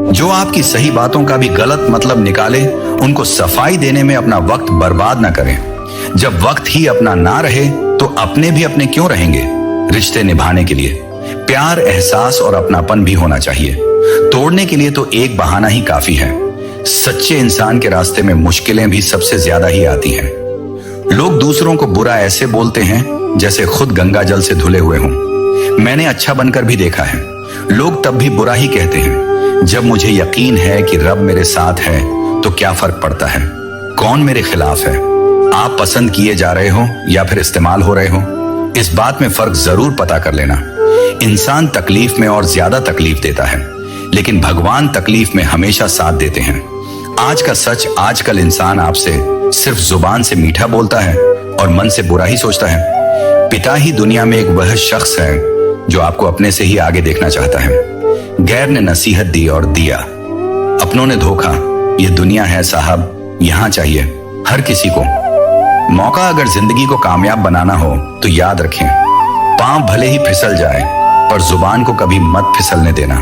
जो आपकी सही बातों का भी गलत मतलब निकाले, उनको सफाई देने में अपना वक्त बर्बाद ना करें। जब वक्त ही अपना ना रहे तो अपने भी अपने क्यों रहेंगे। रिश्ते निभाने के लिए प्यार, एहसास और अपनापन भी होना चाहिए। तोड़ने के लिए तो एक बहाना ही काफी है। सच्चे इंसान के रास्ते में मुश्किलें भी सबसे ज्यादा ही आती हैं। लोग दूसरों को बुरा ऐसे बोलते हैं जैसे खुद गंगा जल से धुले हुए हों। मैंने अच्छा बनकर भी देखा है, लोग तब भी बुरा ही कहते हैं। जब मुझे यकीन है कि रब मेरे साथ है तो क्या फर्क पड़ता है कौन मेरे खिलाफ है। आप पसंद किए जा रहे हो या फिर इस्तेमाल हो रहे हो, इस बात में फर्क जरूर पता कर लेना। इंसान तकलीफ में और ज्यादा तकलीफ देता है, लेकिन भगवान तकलीफ में हमेशा साथ देते हैं। आज का सच, आजकल इंसान आपसे सिर्फ जुबान से मीठा बोलता है और मन से बुरा ही सोचता है। पिता ही दुनिया में एक वह शख्स है जो आपको अपने से ही आगे देखना चाहता है। गैर ने नसीहत दी और दिया, अपनों ने धोखा। ये दुनिया है साहब, यहां चाहिए हर किसी को मौका। अगर जिंदगी को कामयाब बनाना हो तो याद रखें, पांव भले ही फिसल जाए पर जुबान को कभी मत फिसलने देना।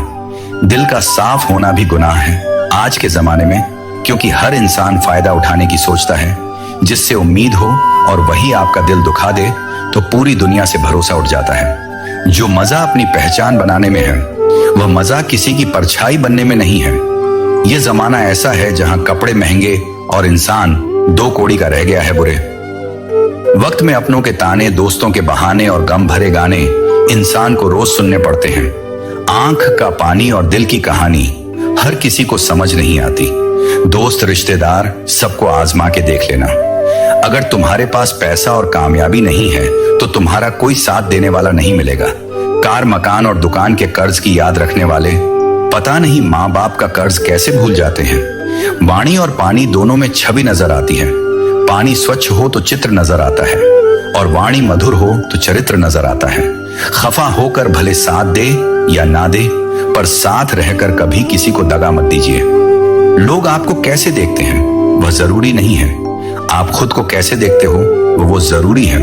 दिल का साफ होना भी गुनाह है आज के जमाने में, क्योंकि हर इंसान फायदा उठाने की सोचता है। जिससे उम्मीद हो और वही आपका दिल दुखा दे तो पूरी दुनिया से भरोसा उठ जाता है। जो मजा अपनी पहचान बनाने में है, वह मजा किसी की परछाई बनने में नहीं है। यह जमाना ऐसा है जहां कपड़े महंगे और इंसान दो कौड़ी का रह गया है बुरे। वक्त में अपनों के ताने, दोस्तों के बहाने और गम भरे गाने इंसान को रोज सुनने पड़ते हैं। आंख का पानी और दिल की कहानी हर किसी को समझ नहीं आती। दोस्त, रिश्तेदार, सबको आजमा के देख लेना। अगर तुम्हारे पास पैसा और कामयाबी नहीं है तो तुम्हारा कोई साथ देने वाला नहीं मिलेगा। कार, मकान और दुकान के कर्ज की याद रखने वाले पता नहीं माँ बाप का कर्ज कैसे भूल जाते हैं। वाणी और पानी दोनों में छवि नजर आती है। पानी स्वच्छ हो तो चित्र नजर आता है और वाणी मधुर हो तो चरित्र नजर आता है। खफा होकर भले साथ दे या ना दे, पर साथ रहकर कभी किसी को दगा मत दीजिए। लोग आपको कैसे देखते हैं वह जरूरी नहीं है, आप खुद को कैसे देखते हो वो जरूरी है।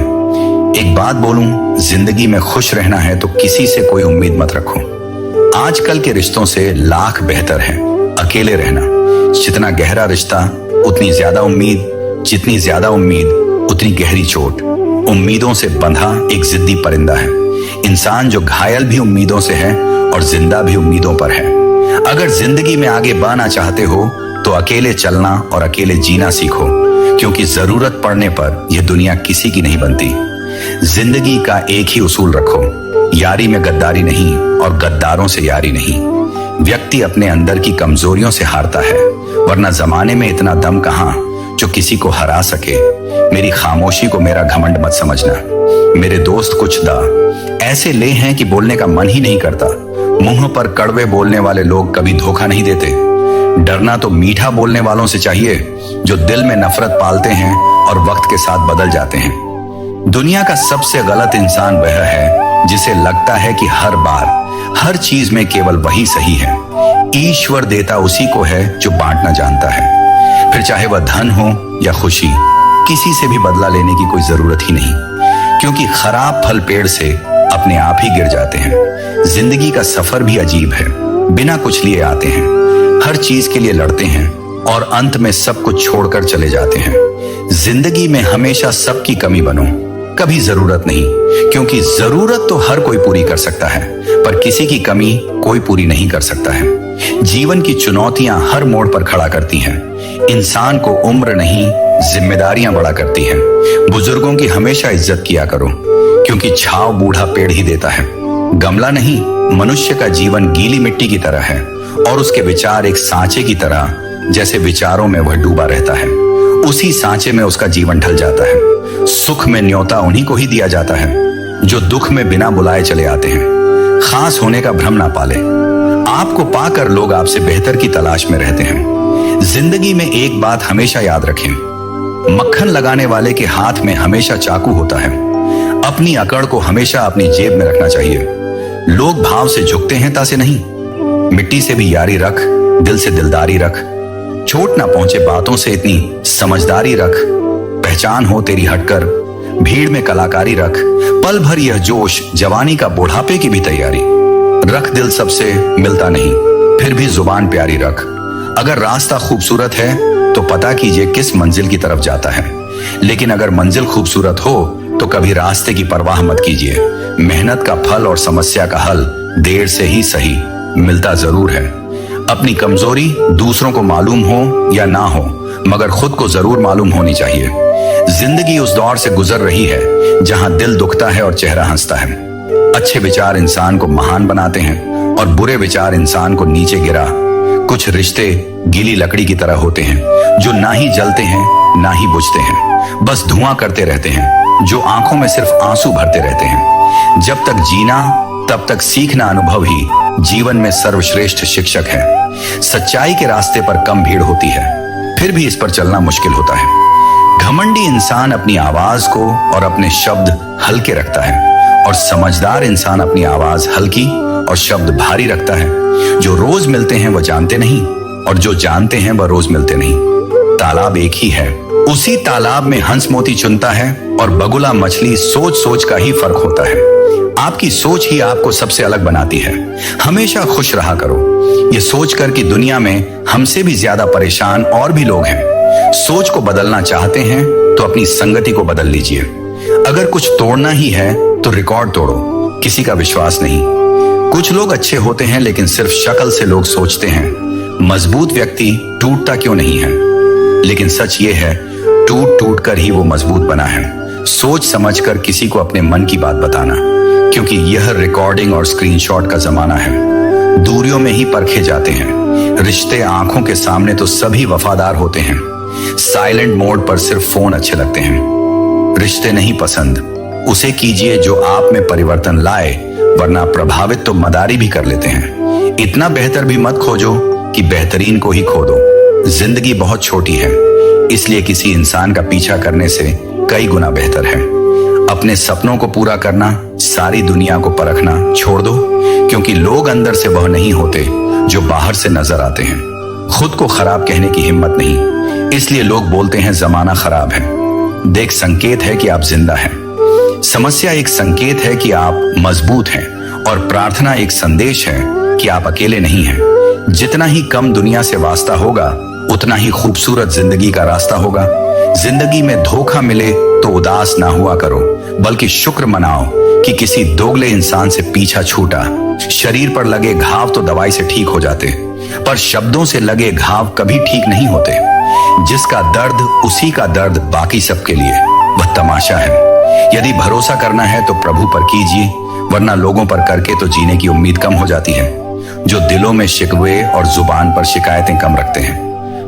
एक बात बोलूं, जिंदगी में खुश रहना है तो किसी से कोई उम्मीद मत रखो। आजकल के रिश्तों से लाख बेहतर है अकेले रहना। जितना गहरा रिश्ता उतनी ज्यादा उम्मीद, जितनी ज्यादा उम्मीद उतनी गहरी चोट। उम्मीदों से बंधा एक जिद्दी परिंदा है इंसान, जो घायल भी उम्मीदों से है और जिंदा भी उम्मीदों पर है। अगर जिंदगी में आगे बढ़ना चाहते हो तो अकेले चलना और अकेले जीना सीखो, क्योंकि जरूरत पड़ने पर यह दुनिया किसी की नहीं बनती। जिंदगी का एक ही उसूल रखो, यारी में गद्दारी नहीं और गद्दारों से यारी नहीं। व्यक्ति अपने अंदर की कमजोरियों से हारता है, वरना जमाने में इतना दम कहां जो किसी को हरा सके। मेरी खामोशी को मेरा घमंड मत समझना। मेरे दोस्त कुछ ऐसे ले हैं कि बोलने का मन ही नहीं करता। मुंह पर कड़वे बोलने वाले लोग कभी धोखा नहीं देते। डरना तो मीठा बोलने वालों से चाहिए जो दिल में नफरत पालते हैं और वक्त के साथ बदल जाते हैं। दुनिया का सबसे गलत इंसान वह है जिसे लगता है कि हर बार हर चीज में केवल वही सही है। ईश्वर देता उसी को है जो बांटना जानता है। फिर चाहे वह धन हो या खुशी, किसी से भी बदला लेने की कोई जरूरत ही नहीं, क्योंकि खराब फल पेड़ से अपने आप ही गिर जाते हैं। जिंदगी का सफर भी अजीब है, बिना कुछ लिए आते हैं, हर चीज के लिए लड़ते हैं और अंत में सब कुछ छोड़कर चले जाते हैं। जिंदगी में हमेशा सबकी कमी बनो, कभी जरूरत नहीं, क्योंकि जरूरत तो हर कोई पूरी कर सकता है, पर किसी की कमी कोई पूरी नहीं कर सकता है। जीवन की चुनौतियां हर मोड़ पर खड़ा करती हैं। इंसान को उम्र नहीं, जिम्मेदारियां बड़ा करती हैं। बुजुर्गों की हमेशा इज्जत किया करो, क्योंकि छाव बूढ़ा पेड़ ही देता है, गमला नहीं। मनुष्य का जीवन गीली मिट्टी की तरह है और उसके विचार एक सांचे की तरह, जैसे विचारों में वह डूबा रहता है उसी सांचे में उसका जीवन ढल जाता है। सुख में न्योता उन्हीं को ही दिया जाता है जो दुख में बिना बुलाए चले आते हैं। खास होने का भ्रम ना पाले, आपको पाकर लोग आपसे बेहतर की तलाश में रहते हैं। जिंदगी में एक बात हमेशा याद रखें, मक्खन लगाने वाले के हाथ में हमेशा चाकू होता है। अपनी अकड़ को हमेशा अपनी जेब में रखना चाहिए। लोग भाव से झुकते हैं तासे नहीं। मिट्टी से भी यारी रख, दिल से दिलदारी रख। चोट ना पहुंचे बातों से इतनी समझदारी रख। पहचान हो तेरी हटकर, भीड़ में कलाकारी रख। पल भर यह जोश, जवानी का बुढ़ापे की भी तैयारी रख। दिल सबसे मिलता नहीं, फिर भी जुबान प्यारी रख। अगर रास्ता खूबसूरत है तो पता कीजिए किस मंजिल की तरफ जाता है, लेकिन अगर मंजिल खूबसूरत हो तो कभी रास्ते की परवाह मत कीजिए। मेहनत का फल और समस्या का हल देर से ही सही मिलता जरूर है। अपनी कमजोरी दूसरों को मालूम हो या ना हो, मगर खुद को जरूर मालूम होनी चाहिए। जिंदगी उस दौर से गुजर रही है जहां दिल दुखता है और चेहरा हंसता है। अच्छे विचार इंसान को महान बनाते हैं और बुरे विचार इंसान को नीचे गिरा। कुछ रिश्ते गीली लकड़ी की तरह होते हैं जो ना ही जलते हैं ना ही बुझते हैं, बस धुआं करते रहते हैं, जो आंखों में सिर्फ आंसू भरते रहते हैं। जब तक जीना तब तक सीखना अनुभव ही जीवन में सर्वश्रेष्ठ शिक्षक है। सच्चाई के रास्ते पर कम भीड़ होती है, फिर भी इस पर चलना मुश्किल होता है। घमंडी इंसान अपनी आवाज को और अपने शब्द हल्के रखता है, और समझदार इंसान अपनी आवाज हल्की और शब्द भारी रखता है। जो रोज मिलते हैं वह जानते नहीं, और जो जानते हैं वह रोज मिलते नहीं। तालाब एक ही है, उसी तालाब में हंस मोती चुनता है और बगुला मछली सोच सोच का ही फर्क होता है। आपकी सोच ही आपको सबसे अलग बनाती है। हमेशा खुश रहा करो, ये सोचकर कि दुनिया में हमसे भी ज्यादा परेशान और भी लोग हैं। सोच को बदलना चाहते हैं तो अपनी संगति को बदल लीजिए। अगर कुछ तोड़ना ही है तो रिकॉर्ड तोड़ो, किसी का विश्वास नहीं। कुछ लोग अच्छे होते हैं लेकिन सिर्फ शक्ल से लोग सोचते हैं मजबूत व्यक्ति टूटता क्यों नहीं है, लेकिन सच ये है टूट टूट कर ही वो मजबूत बना है। सोच समझकर किसी को अपने मन की बात बताना, क्योंकि यह रिकॉर्डिंग और स्क्रीनशॉट का जमाना है। दूरियों में ही परखे जाते हैं। रिश्ते आंखों के सामने तो सभी वफादार होते हैं, साइलेंट मोड पर सिर्फ फोन अच्छे लगते हैं। रिश्ते नहीं पसंद, उसे कीजिए जो आप में परिवर्तन लाए, वरना प्रभावित तो मदारी भी कर लेते हैं। इतना बेहतर भी मत खोजो कि बेहतरीन को ही खो दो। जिंदगी बहुत छोटी है, इसलिए किसी इंसान का पीछा करने से कई गुना बेहतर है। अपने सपनों को पूरा करना, सारी दुनिया को परखना छोड़ दो, क्योंकि लोग अंदर से वह नहीं होते जो बाहर से नजर आते हैं। खुद को खराब कहने की हिम्मत नहीं, इसलिए लोग बोलते हैं जमाना खराब है। देख, संकेत है कि आप जिंदा हैं। समस्या एक संकेत है कि आप मजबूत हैं, और प्रार्थना एक संदेश है कि आप अकेले नहीं हैं। जितना ही कम दुनिया से वास्ता होगा, उतना ही खूबसूरत जिंदगी का रास्ता होगा। जिंदगी में धोखा मिले तो उदास ना हुआ करो, बल्कि शुक्र मनाओ कि किसी दोगले इंसान से पीछा छूटा। शरीर पर लगे घाव तो दवाई से ठीक हो जाते, पर शब्दों से लगे घाव कभी ठीक नहीं होते। जिसका दर्द उसी का दर्द बाकी सबके लिए, वह तमाशा है। यदि भरोसा करना है तो प्रभु पर कीजिए, वरना लोगों पर करके तो जीने की उम्मीद कम हो जाती है। जो दिलों में शिकवे और जुबान पर शिकायतें कम रखते हैं,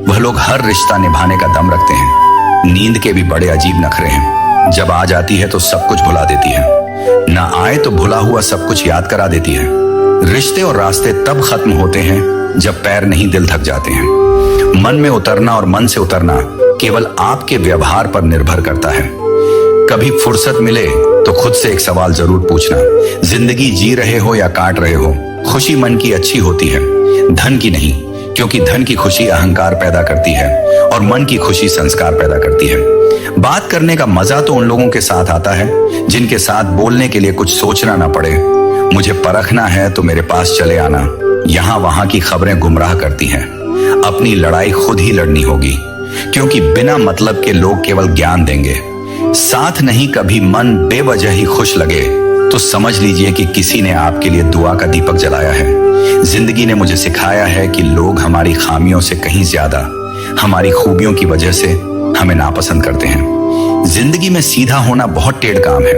वह लोग हर रिश्ता निभाने का दम रखते हैं। नींद के भी बड़े अजीब नखरे हैं, जब आ जाती है तो सब कुछ भुला देती है, ना आए तो भुला हुआ सब कुछ याद करा देती है। रिश्ते और रास्ते तब खत्म होते हैं जब पैर नहीं दिल थक जाते हैं। मन में उतरना और मन से उतरना केवल आपके व्यवहार पर निर्भर करता है। कभी फुर्सत मिले तो खुद से एक सवाल जरूर पूछना, जिंदगी जी रहे हो या काट रहे हो? खुशी मन की अच्छी होती है, धन की नहीं, क्योंकि धन की खुशी अहंकार पैदा करती है और मन की खुशी संस्कार पैदा करती है। बात करने का मजा तो उन लोगों के साथ आता है जिनके साथ बोलने के लिए कुछ सोचना ना पड़े। मुझे परखना है तो मेरे पास चले आना, यहाँ वहां की खबरें गुमराह करती हैं। अपनी लड़ाई खुद ही लड़नी होगी, क्योंकि बिना मतलब के लोग केवल ज्ञान देंगे। साथ नहीं कभी मन बेवजह ही खुश लगे तो समझ लीजिए कि किसी ने आपके लिए दुआ का दीपक जलाया है। जिंदगी ने मुझे सिखाया है कि लोग हमारी खामियों से कहीं ज्यादा हमारी खूबियों की वजह से हमें नापसंद करते हैं। जिंदगी में सीधा होना बहुत टेढ़ काम है।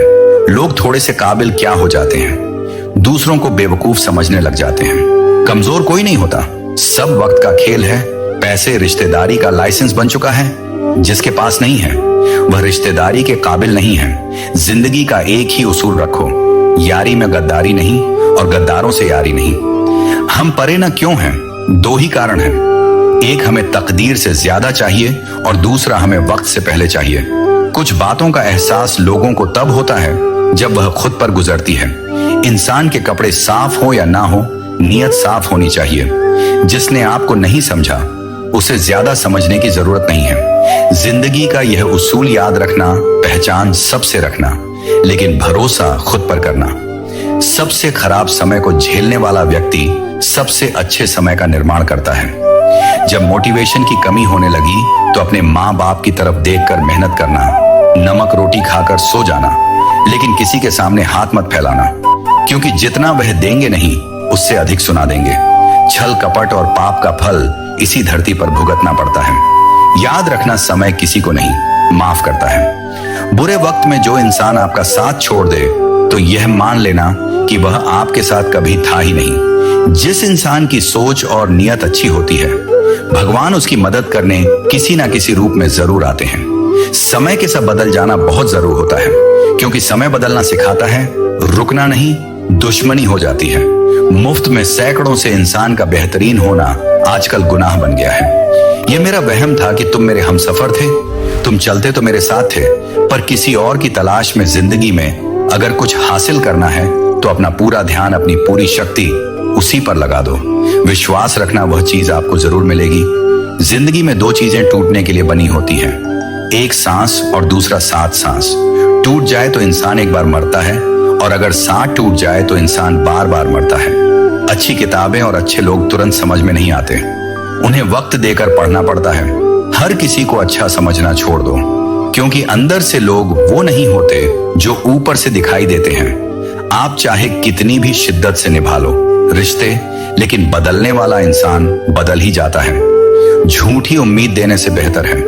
लोग थोड़े से काबिल क्या हो जाते हैं, दूसरों को बेवकूफ समझने लग जाते हैं। कमजोर कोई नहीं होता, सब वक्त का खेल है। पैसे रिश्तेदारी का लाइसेंस बन चुका है, जिसके पास नहीं है वह रिश्तेदारी के काबिल नहीं है। जिंदगी का एक ही उसूल रखो, यारी में गद्दारी नहीं और गद्दारों से यारी नहीं। हम परे न क्यों हैं? दो ही कारण हैं, एक हमें तकदीर से ज्यादा चाहिए और दूसरा हमें वक्त से पहले चाहिए। कुछ बातों का एहसास लोगों को तब होता है जब वह खुद पर गुजरती है। इंसान के कपड़े साफ हो या ना हो, नीयत साफ होनी चाहिए। जिसने आपको नहीं समझा उसे ज्यादा समझने की जरूरत नहीं है। जिंदगी का यह उसूल याद रखना, पहचान सबसे रखना, लेकिन भरोसा खुद पर करना। सबसे खराब समय को झेलने वाला व्यक्ति सबसे अच्छे समय का निर्माण करता है। जब मोटिवेशन की कमी होने लगी तो अपने माँ बाप की तरफ देखकर मेहनत करना, नमक रोटी खाकर सो जाना, लेकिन किसी के सामने हाथ मत फैलाना, क्योंकि जितना वह देंगे नहीं उससे अधिक सुना देंगे। छल कपट और पाप का फल इसी धरती पर भुगतना पड़ता है। याद रखना, समय किसी को नहीं माफ करता है। बुरे वक्त में जो इंसान आपका साथ छोड़ दे तो यह मान लेना कि वह आपके साथ कभी था ही नहीं। जिस इंसान की सोच और नियत अच्छी होती है, भगवान उसकी मदद करने किसी ना किसी रूप में जरूर आते हैं। समय के साथ बदल जाना बहुत जरूर होता है, क्योंकि समय बदलना सिखाता है, रुकना नहीं दुश्मनी हो जाती है। मुफ्त में सैकड़ों से इंसान का बेहतरीन होना आजकल गुनाह बन गया है। यह मेरा वहम था कि तुम मेरे हमसफर थे, तुम चलते तो मेरे साथ थे, पर किसी और की तलाश में जिंदगी में अगर कुछ हासिल करना है तो अपना पूरा ध्यान, अपनी पूरी शक्ति उसी पर लगा दो। विश्वास रखना, वह चीज आपको जरूर मिलेगी। जिंदगी में दो चीजें टूटने के लिए बनी होती हैं, एक सांस और दूसरा सात सांस। टूट जाए तो इंसान एक बार मरता है, और अगर साथ टूट जाए तो इंसान बार बार मरता है। अच्छी किताबें और अच्छे लोग तुरंत समझ में नहीं आते, उन्हें वक्त देकर पढ़ना पड़ता है। हर किसी को अच्छा समझना छोड़ दो, क्योंकि अंदर से लोग वो नहीं होते जो ऊपर से दिखाई देते हैं। आप चाहे कितनी भी शिद्दत से निभा लो रिश्ते, लेकिन बदलने वाला इंसान बदल ही जाता है। झूठी उम्मीद देने से बेहतर है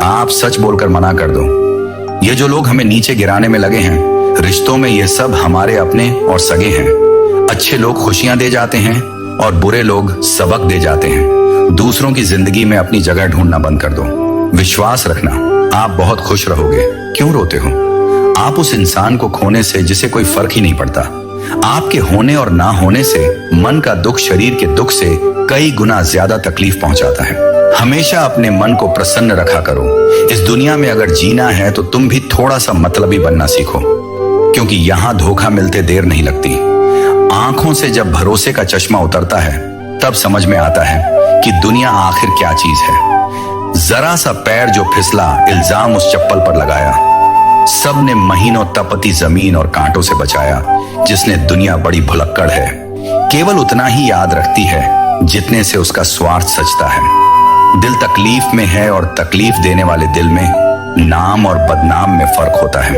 आप सच बोलकर मना कर दो। ये जो लोग हमें नीचे गिराने में लगे हैं, रिश्तों में ये सब हमारे अपने और सगे हैं। अच्छे लोग खुशियां दे जाते हैं और बुरे लोग सबक दे जाते हैं। दूसरों की जिंदगी में अपनी जगह ढूंढना बंद कर दो। विश्वास रखना, आप बहुत खुश रहोगे। क्यों रोते हो? आप उस इंसान को खोने से जिसे कोई फर्क ही नहीं पड़ता। आपके होने और ना होने से मन का दुख शरीर के दुख से कई गुना ज्यादा तकलीफ पहुंचाता है। हमेशा अपने मन को प्रसन्न रखा करो। इस दुनिया में अगर जीना है तो तुम भी थोड़ा सा मतलबी बनना सीखो, क्योंकि यहाँ धोखा मिलते देर नहीं लगती। आंखों से जब भरोसे का चश्मा उतरता है तब समझ में आता है कि दुनिया आखिर क्या चीज है। जरा सा पैर जो फिसला, इल्जाम उस चप्पल पर लगाया। सबने महीनों तपती जमीन और कांटों से बचाया, जिसने दुनिया बड़ी भुलक्कड़ है। केवल उतना ही याद रखती है जितने से उसका स्वार्थ सचता है। दिल तकलीफ में है और तकलीफ देने वाले दिल में नाम और बदनाम में फर्क होता है।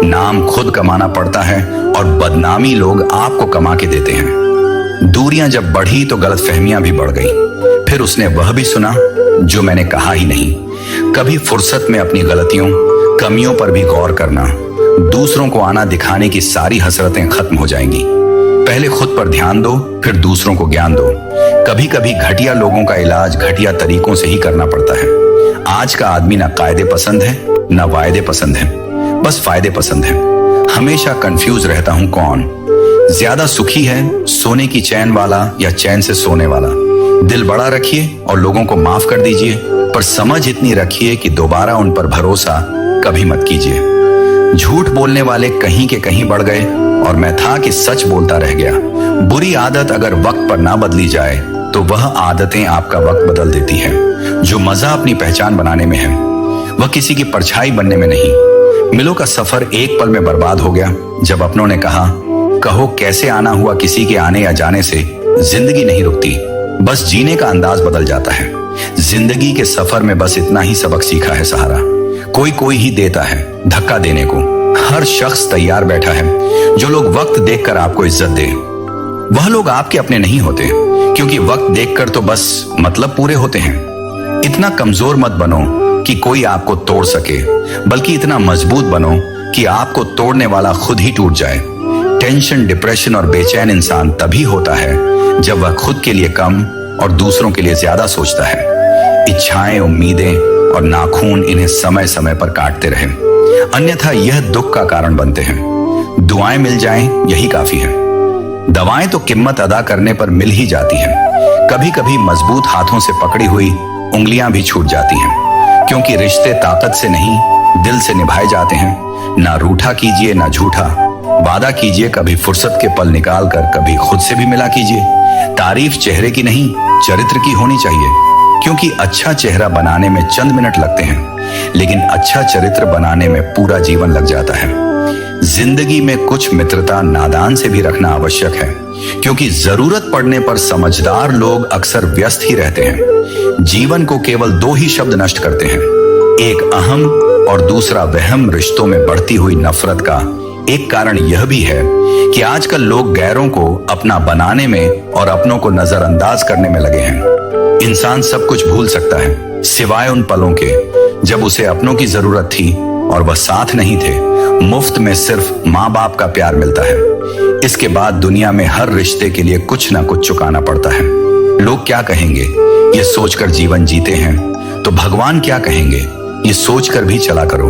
नाम खुद कमाना पड़ता है और बदनामी लोग आपको कमा के देते हैं। दूरियां जब बढ़ी तो गलतफहमियां भी बढ़ गई। फिर उसने वह भी सुना जो मैंने कहा ही नहीं। कभी फुर्सत में अपनी गलतियों, कमियों पर भी गौर करना। दूसरों को आना दिखाने की सारी हसरतें खत्म हो जाएंगी। पहले खुद पर ध्यान दो, फिर दूसरों को ज्ञान दो। कभी कभी घटिया लोगों का इलाज घटिया तरीकों से ही करना पड़ता है। आज का आदमी ना कायदे पसंद है ना वायदे पसंद है, बस फायदे पसंद है। हमेशा कंफ्यूज रहता हूं कौन ज्यादा सुखी है, सोने की चैन वाला या चैन से सोने वाला। दिल बड़ा रखिए और लोगों को माफ कर दीजिए, पर समझ इतनी रखिए कि दोबारा उन पर भरोसा कभी मत कीजिए। झूठ बोलने वाले कहीं के कहीं बढ़ गए और मैं था कि सच बोलता रह गया। बुरी आदत अगर वक्त पर ना बदली जाए तो वह आदतें आपका वक्त बदल देती हैं। जो मजा अपनी पहचान बनाने में है, वह किसी की परछाई बनने में नहीं। मिलों का सफर एक पल में बर्बाद हो गया जब अपनों ने कहा, कहो कैसे आना हुआ किसी के आने या जाने से जिंदगी नहीं रुकती, बस जीने का अंदाज बदल जाता है। जिंदगी के सफर में बस इतना ही सबक सीखा है सहारा। कोई कोई ही देता है धक्का देने को। हर शख्स तैयार बैठा है। जो लोग वक्त देखकर आपको इज्जत दे, वह लोग आपके अपने नहीं होते, क्योंकि वक्त देखकर तो बस मतलब पूरे होते हैं। इतना कमजोर मत बनो कि कोई आपको तोड़ सके, बल्कि इतना मजबूत बनो कि आपको तोड़ने वाला खुद ही टूट जाए। टेंशन, डिप्रेशन और बेचैन इंसान तभी होता है जब वह खुद के लिए कम और दूसरों के लिए ज्यादा सोचता है। इच्छाएं, उम्मीदें और नाखून इन्हें समय समय पर काटते रहें, अन्यथा यह दुख का कारण बनते हैं। दुआएं मिल जाएं यही काफी है। दवाएं तो कीमत अदा करने पर मिल ही जाती हैं। कभी कभी मजबूत हाथों से पकड़ी हुई उंगलियां भी छूट जाती हैं, क्योंकि रिश्ते ताकत से नहीं दिल से निभाए जाते हैं। ना रूठा कीजिए ना झूठा, वादा कीजिए कभी फुर्सत के पल निकाल कर, कभी खुद से भी मिला कीजिए। तारीफ चेहरे की नहीं चरित्र की होनी चाहिए, क्योंकि अच्छा चेहरा बनाने में चंद मिनट लगते हैं, लेकिन अच्छा चरित्र बनाने में पूरा जीवन लग जाता है। जिंदगी में कुछ मित्रता नादान से भी रखना आवश्यक है, क्योंकि जरूरत पड़ने पर समझदार लोग अक्सर व्यस्त ही रहते हैं। जीवन को केवल दो ही शब्द नष्ट करते हैं, एक अहम और दूसरा वहम। रिश्तों में बढ़ती हुई नफरत का एक कारण यह भी है कि आजकल लोग गैरों को अपना बनाने में और अपनों को नजरअंदाज करने में लगे हैं। इंसान सब कुछ भूल सकता है सिवाय उन पलों के जब उसे अपनों की जरूरत थी और वह साथ नहीं थे। मुफ्त में सिर्फ माँ बाप का प्यार मिलता है। इसके बाद दुनिया में हर रिश्ते के लिए कुछ ना कुछ चुकाना पड़ता है। लोग क्या कहेंगे ये सोचकर जीवन जीते हैं तो भगवान क्या कहेंगे ये सोचकर भी चला करो।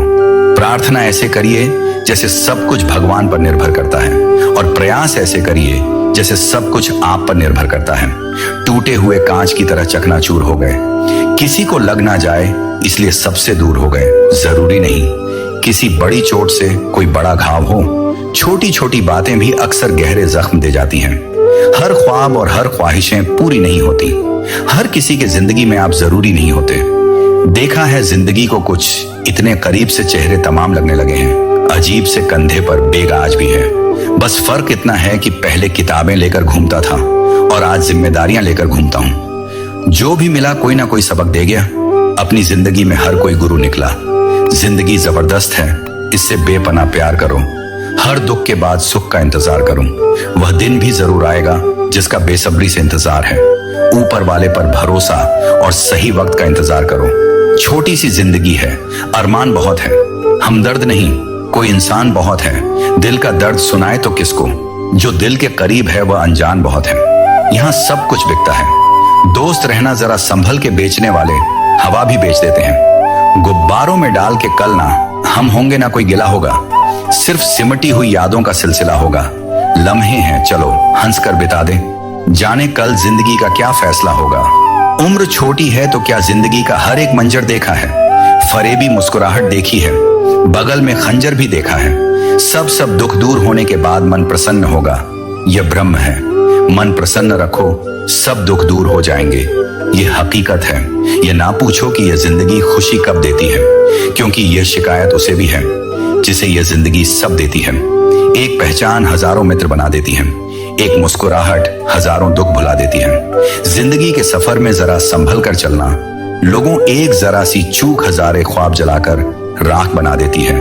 प्रार्थना ऐसे करिए जैसे सब कुछ भगवान पर निर्भर करता है, और प्रयास ऐसे करिए जैसे सब कुछ आप पर निर्भर करता है। टूटे हुए कांच की तरह चकनाचूर हो गए, किसी को लग ना जाए इसलिए सबसे दूर हो गए। जरूरी नहीं किसी बड़ी चोट से कोई बड़ा घाव हो, छोटी छोटी बातें भी अक्सर गहरे जख्म दे जाती हैं। हर ख्वाब और हर ख्वाहिशें पूरी नहीं होती। हर किसी के जिंदगी में आप जरूरी नहीं होते। देखा है जिंदगी को कुछ इतने करीब से चेहरे तमाम लगने लगे हैं, अजीब से कंधे पर बेग आज भी है। बस फर्क इतना है कि पहले किताबें लेकर घूमता था और आज जिम्मेदारियां लेकर घूमता हूं। जो भी मिला कोई ना कोई सबक दे गया। अपनी जिंदगी में हर कोई गुरु निकला। जिंदगी जबरदस्त है, इससे बेपनाह प्यार करो। हर दुख के बाद सुख का इंतजार करो। वह दिन भी जरूर आएगा जिसका बेसब्री से इंतजार है। ऊपर वाले पर भरोसा और सही वक्त का इंतजार करो। छोटी सी जिंदगी है, अरमान बहुत है, हमदर्द नहीं कोई इंसान बहुत है। दिल का दर्द सुनाए तो किसको, जो दिल के करीब है वह अनजान बहुत है। यहाँ सब कुछ बिकता है। दोस्त रहना जरा संभल के बेचने वाले हवा भी बेच देते हैं। गुब्बारों में डाल के कल ना हम होंगे ना कोई गिला होगा, सिर्फ सिमटी हुई यादों का सिलसिला होगा। लम्हे हैं चलो हंस कर बिता दे, जाने कल जिंदगी का क्या फैसला होगा। उम्र छोटी है तो क्या जिंदगी का हर एक मंजर देखा है। फरेबी मुस्कुराहट देखी है, बगल में खंजर भी देखा है। सब दुख दूर होने के बाद मन प्रसन्न होगा, यह ब्रह्म है। मन प्रसन्न रखो सब दुख दूर हो जाएंगे, ये हकीकत है। ये ना पूछो कि यह जिंदगी खुशी कब देती है, क्योंकि यह शिकायत उसे भी है जिसे यह जिंदगी सब देती है। एक पहचान हजारों मित्र बना देती है, एक मुस्कुराहट हजारों दुख भुला देती है। जिंदगी के सफर में जरा संभल कर चलना, लोगों एक जरा सी चूक हजारे ख्वाब जलाकर राख बना देती है।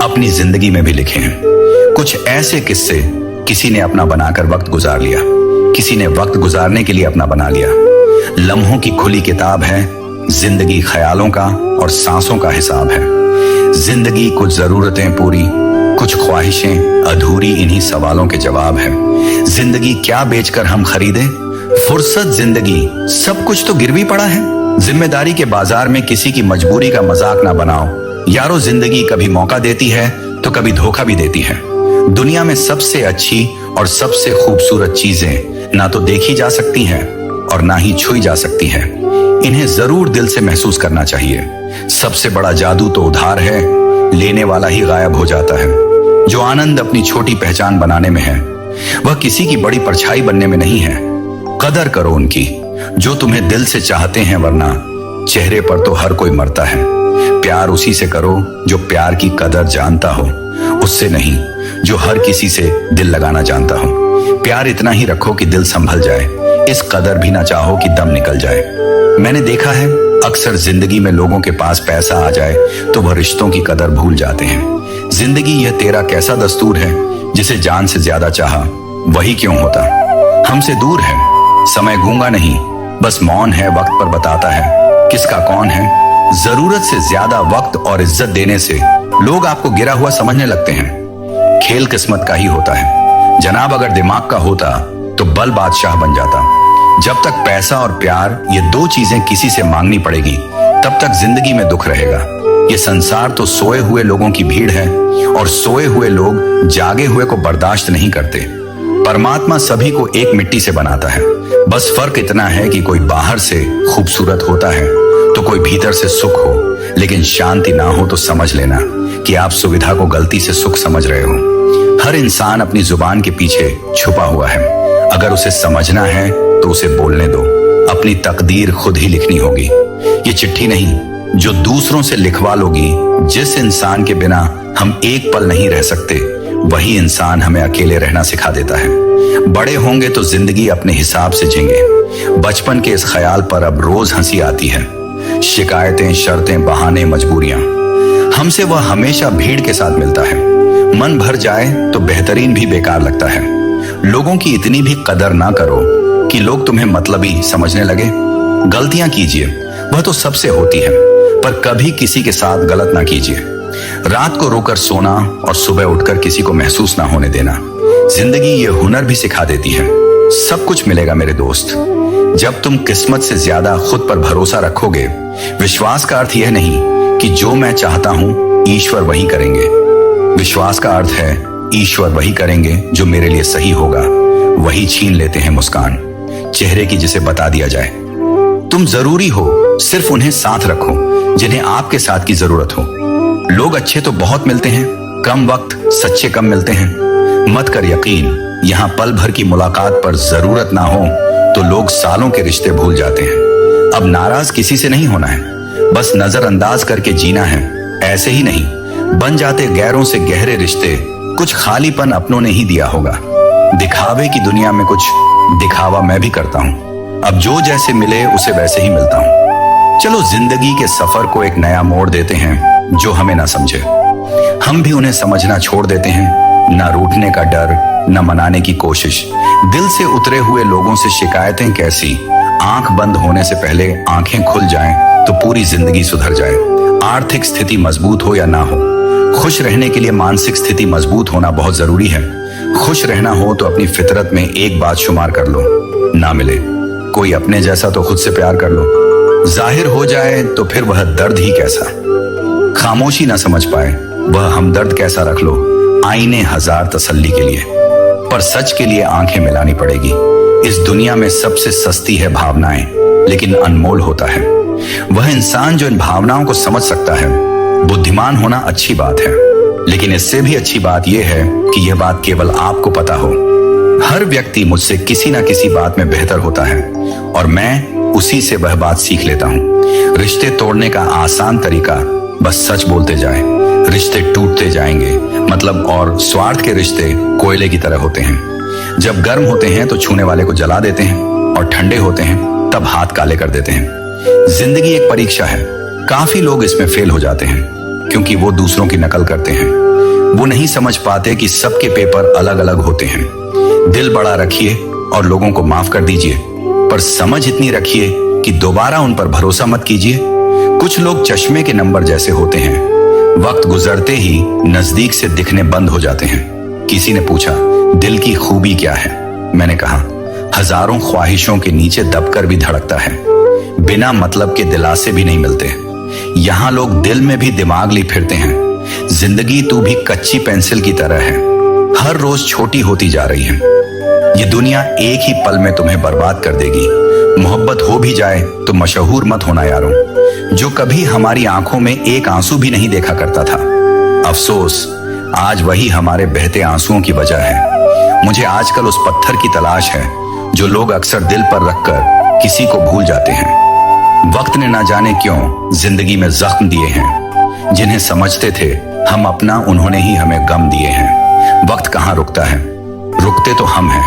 अपनी जिंदगी में भी लिखे हैं कुछ ऐसे किस्से, किसी ने अपना बनाकर वक्त गुजार लिया, किसी ने वक्त गुजारने के लिए अपना बना लिया। लम्हों की खुली किताब है जिंदगी, ख्यालों का और सांसों का हिसाब है। जिंदगी कुछ जरूरतें पूरी, कुछ ख्वाहिशें अधूरी, इन्हीं सवालों के जवाब है। जिंदगी क्या बेचकर हम खरीदें, फुर्सत जिंदगी सब कुछ तो गिरवी पड़ा है। जिम्मेदारी के बाजार में किसी की मजबूरी का मजाक ना बनाओ यारो। जिंदगी कभी मौका देती है तो कभी धोखा भी देती है। दुनिया में सबसे अच्छी और सबसे खूबसूरत चीजें ना तो देखी जा सकती हैं और ना ही छुई जा सकती हैं। इन्हें जरूर दिल से महसूस करना चाहिए। सबसे बड़ा जादू तो उधार है, लेने वाला ही गायब हो जाता है। जो आनंद अपनी छोटी पहचान बनाने में है वह किसी की बड़ी परछाई बनने में नहीं है। कदर करो उनकी जो तुम्हें दिल से चाहते हैं, वरना चेहरे पर तो हर कोई मरता है। प्यार उसी से करो जो प्यार की कदर जानता हो, उससे नहीं जो हर किसी से दिल लगाना जानता हो। प्यार इतना ही रखो कि दिल संभल जाए, इस कदर भी ना चाहो कि दम निकल जाए। मैंने देखा है अक्सर जिंदगी में लोगों के पास पैसा आ जाए तो वह रिश्तों की कदर भूल जाते हैं। जिंदगी यह तेरा कैसा दस्तूर है, जिसे जान से ज्यादा चाहा वही क्यों होता। हमसे दूर है समय, गूंगा नहीं बस मौन है, वक्त पर बताता है किसका कौन है। जरूरत से ज्यादा वक्त और इज्जत देने से लोग आपको गिरा हुआ समझने लगते हैं। खेल किस्मत का ही होता है जनाब, अगर दिमाग का होता तो बल बादशाह बन जाता। जब तक पैसा और प्यार ये दो चीजें किसी से मांगनी पड़ेगी तब तक जिंदगी में दुख रहेगा। ये संसार तो सोए हुए लोगों की भीड़ है और सोए हुए लोग जागे हुए को बर्दाश्त नहीं करते। परमात्मा सभी को एक मिट्टी से बनाता है, बस फर्क इतना है कि कोई बाहर से खूबसूरत होता है तो कोई भीतर से सुख हो। लेकिन शांति ना हो तो समझ लेना कि आप सुविधा को गलती से सुख समझ रहे हो। हर इंसान अपनी जुबान के पीछे छुपा हुआ है, अगर उसे समझना है तो उसे बोलने दो। अपनी तकदीर खुद ही लिखनी होगी, ये चिट्ठी नहीं जो दूसरों से लिखवा लोगी। जिस इंसान के बिना हम एक पल नहीं रह सकते वही इंसान हमें अकेले रहना सिखा देता है। बड़े होंगे तो जिंदगी अपने हिसाब से जीएंगे। बचपन के इस ख्याल पर अब रोज हंसी आती है। शिकायतें, शर्तें, बहाने, मजबूरियां, हमसे वह हमेशा भीड़ के साथ मिलता है। मन भर जाए तो बेहतरीन भी बेकार लगता है। लोगों की इतनी भी कदर ना करो कि लोग तुम्हें मतलबी समझने लगे। गलतियां कीजिए, वह तो सबसे होती है, पर कभी किसी के साथ गलत ना कीजिए। रात को रोकर सोना और सुबह उठकर किसी को महसूस ना होने देना। जिंदगी ये हुनर भी सिखा देती है। सब कुछ मिलेगा मेरे दोस्त, जब तुम किस्मत से ज्यादा खुद पर भरोसा रखोगे। विश्वास का अर्थ यह नहीं कि जो मैं चाहता हूं ईश्वर वही करेंगे। विश्वास का अर्थ है ईश्वर वही करेंगे जो मेरे लिए सही होगा। वही छीन लेते हैं मुस्कान चेहरे की जिसे बता दिया जाए। तुम जरूरी हो, सिर्फ उन्हें साथ रखो जिन्हें आपके साथ की जरूरत हो। लोग अच्छे तो बहुत मिलते हैं, कम वक्त सच्चे कम मिलते हैं। मत कर यकीन, यहाँ पल भर की मुलाकात पर जरूरत ना हो तो लोग सालों के रिश्ते भूल जाते हैं। अब नाराज किसी से नहीं होना है, बस नजरअंदाज करके जीना है। ऐसे ही नहीं बन जाते गैरों से गहरे रिश्ते। कुछ खालीपन अपनों ने ही दिया होगा। दिखावे की दुनिया में कुछ दिखावा मैं भी करता हूँ। अब जो जैसे मिले उसे वैसे ही मिलता हूँ। चलो जिंदगी के सफर को एक नया मोड़ देते हैं। जो हमें ना समझे हम भी उन्हें समझना छोड़ देते हैं। ना रूठने का डर, न मनाने की कोशिश। दिल से उतरे हुए लोगों से शिकायतें कैसी। आंख बंद होने से पहले आंखें खुल जाएं तो पूरी जिंदगी सुधर जाए। आर्थिक स्थिति मजबूत हो या ना हो, खुश रहने के लिए मानसिक स्थिति मजबूत होना बहुत जरूरी है। खुश रहना हो तो अपनी फितरत में एक बात शुमार कर लो, ना मिले कोई अपने जैसा तो खुद से प्यार कर लो। जाहिर हो जाए तो फिर वह दर्द ही कैसा। खामोशी ना समझ पाए वह हमदर्द कैसा रख लो। आईने हजार तसल्ली के लिए, पर सच के लिए आंखें मिलानी पड़ेगी। इस दुनिया में सबसे सस्ती है भावनाएं, लेकिन अनमोल होता है वह इंसान जो इन भावनाओं को समझ सकता है। बुद्धिमान होना अच्छी बात है, लेकिन इससे भी अच्छी बात यह है कि यह बात केवल आपको पता हो। हर व्यक्ति मुझसे किसी ना किसी बात में बेहतर होता है और मैं उसी से वह बात सीख लेता हूँ। रिश्ते तोड़ने का आसान तरीका बस सच बोलते जाए। रिश्ते टूटते जाएंगे, मतलब और स्वार्थ के रिश्ते कोयले की तरह होते हैं। जब गर्म होते हैं तो छूने वाले को जला देते हैं और ठंडे होते हैं तब हाथ काले कर देते हैं। जिंदगी एक परीक्षा है। काफी लोग इसमें फेल हो जाते हैं क्योंकि वो दूसरों की नकल करते हैं। वो नहीं समझ पाते कि सबके पेपर अलग अलग होते हैं। दिल बड़ा रखिए और लोगों को माफ कर दीजिए, पर समझ इतनी रखिए कि दोबारा उन पर भरोसा मत कीजिए। कुछ लोग चश्मे के नंबर जैसे होते हैं, वक्त गुजरते ही नजदीक से दिखने बंद हो जाते हैं। किसी ने पूछा दिल की खूबी क्या है, मैंने कहा हजारों ख्वाहिशों के नीचे दबकर भी धड़कता है। बिना मतलब के दिलासे भी नहीं मिलते। यहाँ लोग दिल में भी दिमाग ली फिरते हैं। जिंदगी तू भी कच्ची पेंसिल की तरह है, हर रोज छोटी होती जा रही है। ये दुनिया एक ही पल में तुम्हें बर्बाद कर देगी। मोहब्बत हो भी जाए तो मशहूर मत होना यारों। जो कभी हमारी आंखों में एक आंसू भी नहीं देखा करता था, अफसोस आज वही हमारे बहते आंसुओं की वजह है। मुझे आजकल उस पत्थर की तलाश है जो लोग अक्सर दिल पर रखकर किसी को भूल जाते हैं। वक्त ने ना जाने क्यों जिंदगी में जख्म दिए हैं। जिन्हें समझते थे हम अपना, उन्होंने ही हमें गम दिए हैं। वक्त कहाँ रुकता है, रुकते तो हम हैं।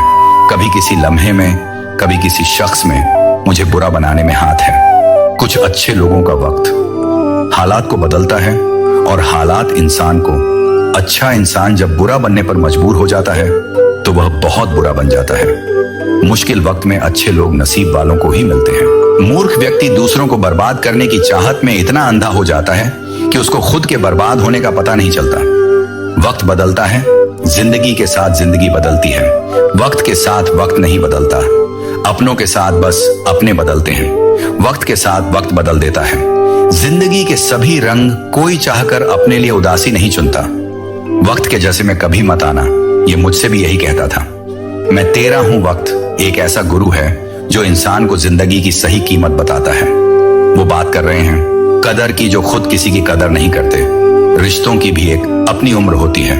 कभी किसी लम्हे में, कभी किसी शख्स में मुझे बुरा बनाने में हाथ है। कुछ अच्छे लोगों का वक्त हालात को बदलता है और हालात इंसान को। अच्छा इंसान जब बुरा बनने पर मजबूर हो जाता है तो वह बहुत बुरा बन जाता है। मुश्किल वक्त में अच्छे लोग नसीब वालों को ही मिलते हैं। मूर्ख व्यक्ति दूसरों को बर्बाद करने की चाहत में इतना अंधा हो जाता है कि उसको खुद के बर्बाद होने का पता नहीं चलता। वक्त बदलता है, जिंदगी के साथ जिंदगी बदलती है। वक्त के साथ वक्त नहीं बदलता, अपनों के साथ बस अपने बदलते हैं। वक्त के साथ वक्त बदल देता है। जिंदगी के सभी रंग कोई चाहकर अपने लिए उदासी नहीं चुनता। वक्त के जैसे में कभी मत आना, ये मुझसे भी यही कहता था। मैं तेरा हूं वक्त एक ऐसा गुरु है जो इंसान को जिंदगी की सही कीमत बताता है। वो बात कर रहे हैं कदर की जो खुद किसी की कदर नहीं करते। रिश्तों की भी एक अपनी उम्र होती है।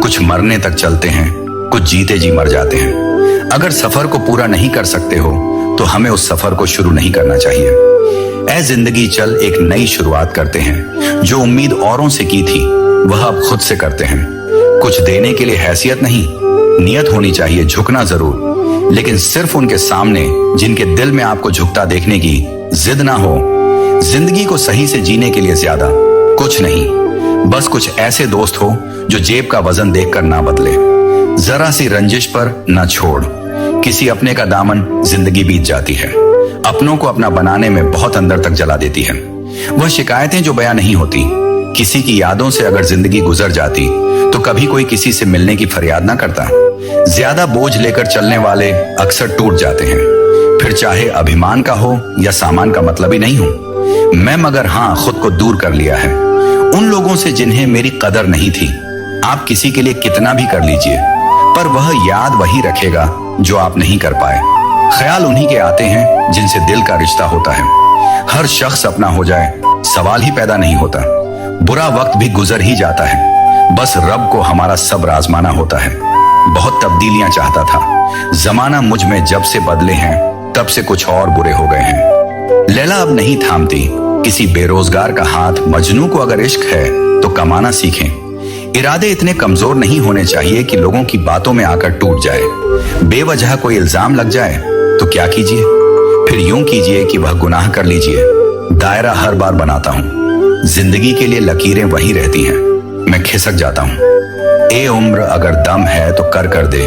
कुछ मरने तक चलते हैं, कुछ जीते जी मर जाते हैं। अगर सफर को पूरा नहीं कर सकते हो तो हमें उस सफर को शुरू नहीं करना चाहिए। ऐ जिंदगी चल एक नई शुरुआत करते हैं। जो उम्मीद औरों से की थी वह अब खुद से करते हैं। कुछ देने के लिए हैसियत नहीं, नियत होनी चाहिए झुकना जरूर, लेकिन सिर्फ उनके सामने जिनके दिल में आपको झुकता देखने की जिद ना हो। जिंदगी को सही से जीने के लिए ज्यादा कुछ नहीं, बस कुछ ऐसे दोस्त हो जो जेब का वजन देखकर ना बदले, जरा सी रंजिश पर ना छोड़। किसी अपने का दामन जिंदगी बीत जाती है, अपनों को अपना बनाने में बहुत अंदर तक जला देती है। वह शिकायतें जो बयां नहीं होती, किसी की यादों से अगर जिंदगी गुजर जाती तो कभी कोई किसी से मिलने की फरियाद ना करता। ज्यादा बोझ लेकर चलने वाले अक्सर टूट जाते हैं, फिर चाहे अभिमान का हो या सामान का मतलब ही नहीं हो। मैं मगर हाँ खुद को दूर कर लिया है उन लोगों से जिन्हें मेरी कदर नहीं थी। आप किसी के लिए कितना भी कर लीजिए, पर वह याद वही रखेगा जो आप नहीं कर पाए। ख्याल उन्हीं के आते हैं जिनसे दिल का रिश्ता होता है। हर शख्स अपना हो जाए सवाल ही पैदा नहीं होता, बुरा वक्त भी गुजर ही जाता है। बस रब को हमारा सब्र आजमाना होता है। बहुत तब्दीलियां चाहता था, जमाना मुझ में जब से बदले हैं तब से कुछ और बुरे हो गए हैं। लैला अब नहीं थामती किसी बेरोजगार का हाथ। मजनू को अगर इश्क है तो कमाना सीखें। इरादे इतने कमजोर नहीं होने चाहिए कि लोगों की बातों में आकर टूट जाए। बेवजह कोई इल्जाम लग जाए तो क्या कीजिए, फिर यूं कीजिए कि वह गुनाह कर लीजिए। दायरा हर बार बनाता हूं, जिंदगी के लिए लकीरें वही रहती हैं, मैं खिसक जाता हूं। ए उम्र अगर दम है तो कर दे,